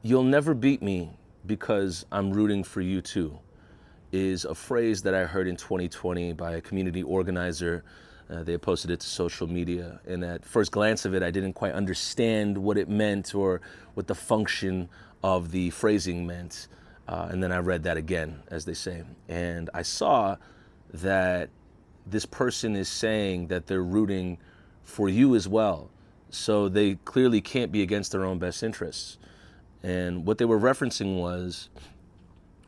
"You'll never beat me because I'm rooting for you too," is a phrase that I heard in 2020 by a community organizer. They posted it to social media, and at first glance of it, I didn't quite understand what it meant or what the function of the phrasing meant. And then I read that again, as they say, and I saw that this person is saying that they're rooting for you as well. So they clearly can't be against their own best interests. And what they were referencing was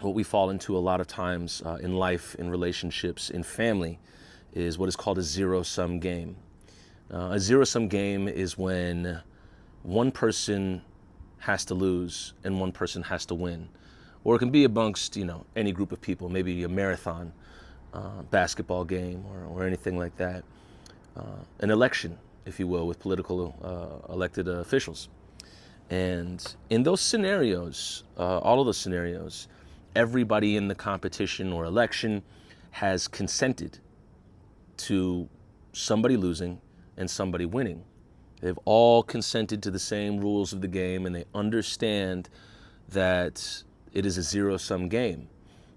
what we fall into a lot of times in life, in relationships, in family, is what is called a zero-sum game. A zero-sum game is when one person has to lose and one person has to win. Or it can be amongst, any group of people, maybe a marathon, basketball game, or anything like that. An election, if you will, with political elected officials. And in those scenarios, all of those scenarios, everybody in the competition or election has consented to somebody losing and somebody winning. They've all consented to the same rules of the game, and they understand that it is a zero-sum game.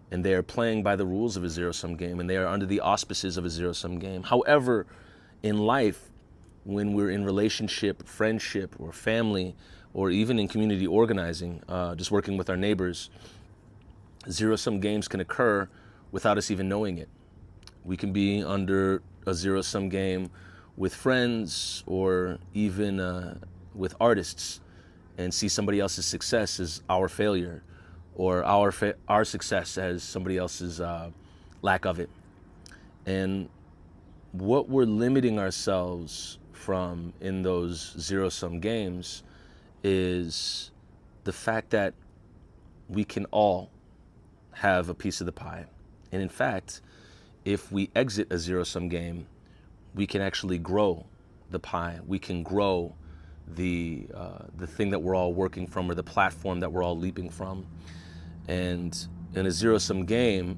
And they are playing by the rules of a zero-sum game, and they are under the auspices of a zero-sum game. However, in life, when we're in relationship, friendship, or family, or even in community organizing, just working with our neighbors, zero-sum games can occur without us even knowing it. We can be under a zero-sum game with friends or even with artists and see somebody else's success as our failure, or our success as somebody else's lack of it. And what we're limiting ourselves from in those zero-sum games is the fact that we can all have a piece of the pie. And in fact, if we exit a zero-sum game, we can actually grow the pie. We can grow the thing that we're all working from, or the platform that we're all leaping from. And in a zero-sum game,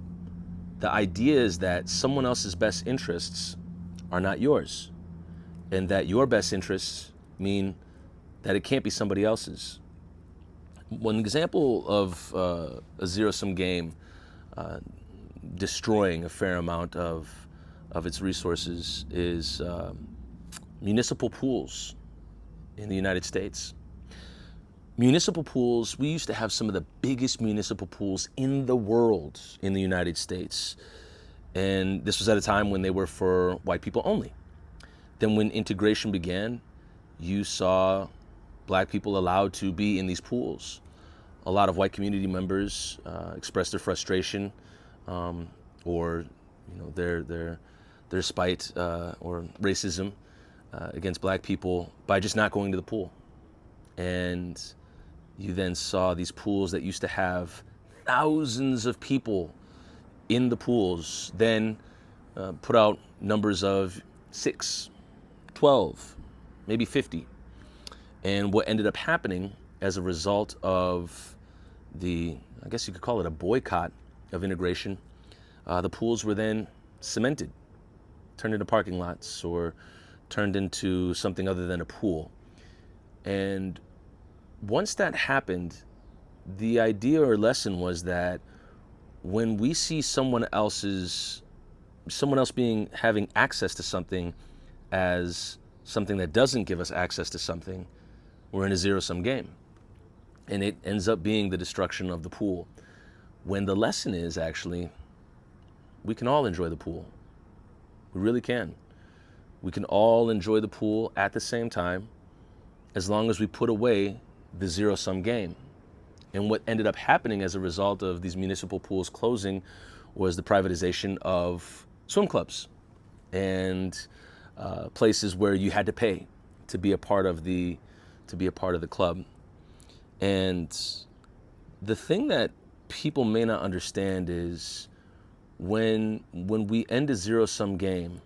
the idea is that someone else's best interests are not yours, and that your best interests mean that it can't be somebody else's. One example of a zero-sum game destroying a fair amount of its resources is municipal pools in the United States. Municipal pools, we used to have some of the biggest municipal pools in the world in the United States. And this was at a time when they were for white people only. Then when integration began, you saw black people allowed to be in these pools. A lot of white community members expressed their frustration or their spite or racism against black people by just not going to the pool. And you then saw these pools that used to have thousands of people in the pools then put out numbers of 6, 12, maybe 50. And what ended up happening as a result of I guess you could call it a boycott of integration, the pools were then cemented, turned into parking lots, or turned into something other than a pool. And once that happened, the idea or lesson was that when we see someone else having access to something as something that doesn't give us access to something, we're in a zero-sum game. And it ends up being the destruction of the pool. When the lesson is actually, we can all enjoy the pool. We really can. We can all enjoy the pool at the same time, as long as we put away the zero-sum game. And what ended up happening as a result of these municipal pools closing was the privatization of swim clubs and places where you had to pay to be a part of the club. And the thing that people may not understand is when we end a zero-sum game,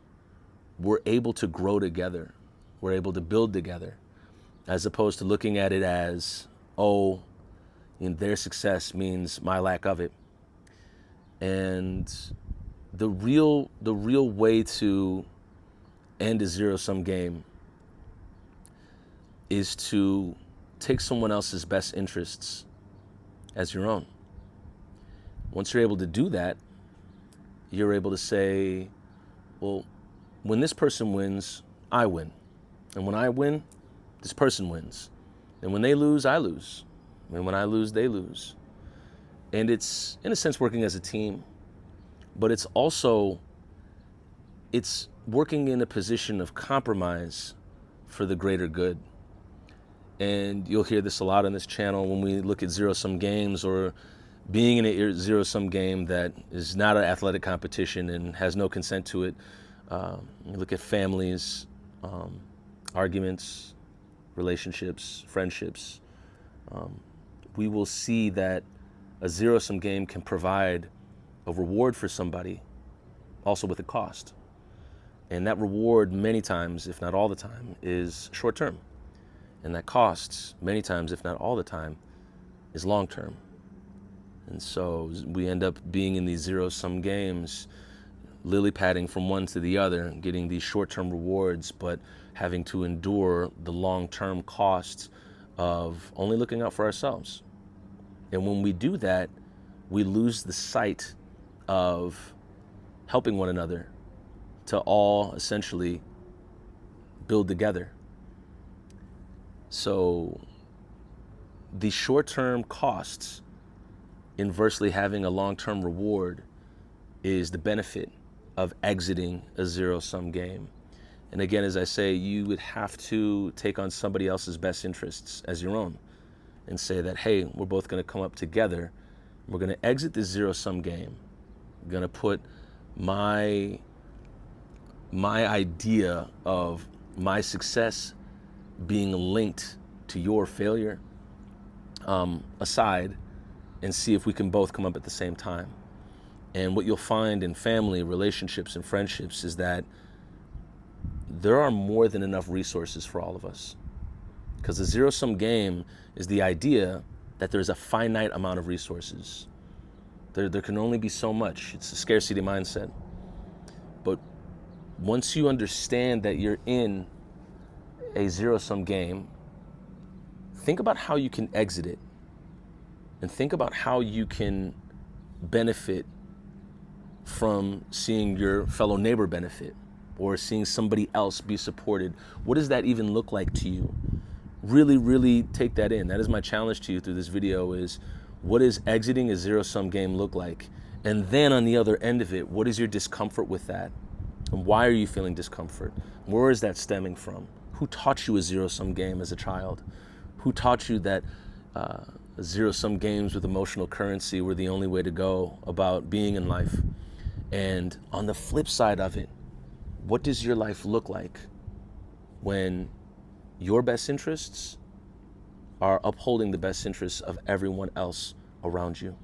we're able to grow together. We're able to build together, as opposed to looking at it as, their success means my lack of it. And the real way to end a zero-sum game is to take someone else's best interests as your own. Once you're able to do that, you're able to say, well, when this person wins, I win. And when I win, this person wins. And when they lose, I lose. And when I lose, they lose. And it's, in a sense, working as a team, but it's also, it's working in a position of compromise for the greater good. And you'll hear this a lot on this channel when we look at zero-sum games, or being in a zero-sum game that is not an athletic competition and has no consent to it. You look at families, arguments, relationships, friendships. We will see that a zero-sum game can provide a reward for somebody, also with a cost. And that reward many times, if not all the time, is short-term. And that cost many times, if not all the time, is long-term. And so we end up being in these zero-sum games, lily-padding from one to the other, getting these short-term rewards, but having to endure the long-term costs of only looking out for ourselves. And when we do that, we lose the sight of helping one another to all essentially build together. So the short-term costs, inversely having a long-term reward, is the benefit of exiting a zero-sum game. And again, as I say, you would have to take on somebody else's best interests as your own and say that, hey, we're both going to come up together. We're going to exit this zero-sum game. I'm going to put my idea of my success being linked to your failure aside, and see if we can both come up at the same time. And what you'll find in family, relationships, and friendships is that there are more than enough resources for all of us. Because the zero-sum game is the idea that there's a finite amount of resources. There can only be so much. It's a scarcity mindset. But once you understand that you're in a zero-sum game, think about how you can exit it. And think about how you can benefit from seeing your fellow neighbor benefit, or seeing somebody else be supported. What does that even look like to you? Really, really take that in. That is my challenge to you through this video, is what does exiting a zero-sum game look like? And then on the other end of it, what is your discomfort with that? And why are you feeling discomfort? Where is that stemming from? Who taught you a zero-sum game as a child? Who taught you that zero-sum games with emotional currency were the only way to go about being in life? And on the flip side of it, what does your life look like when your best interests are upholding the best interests of everyone else around you?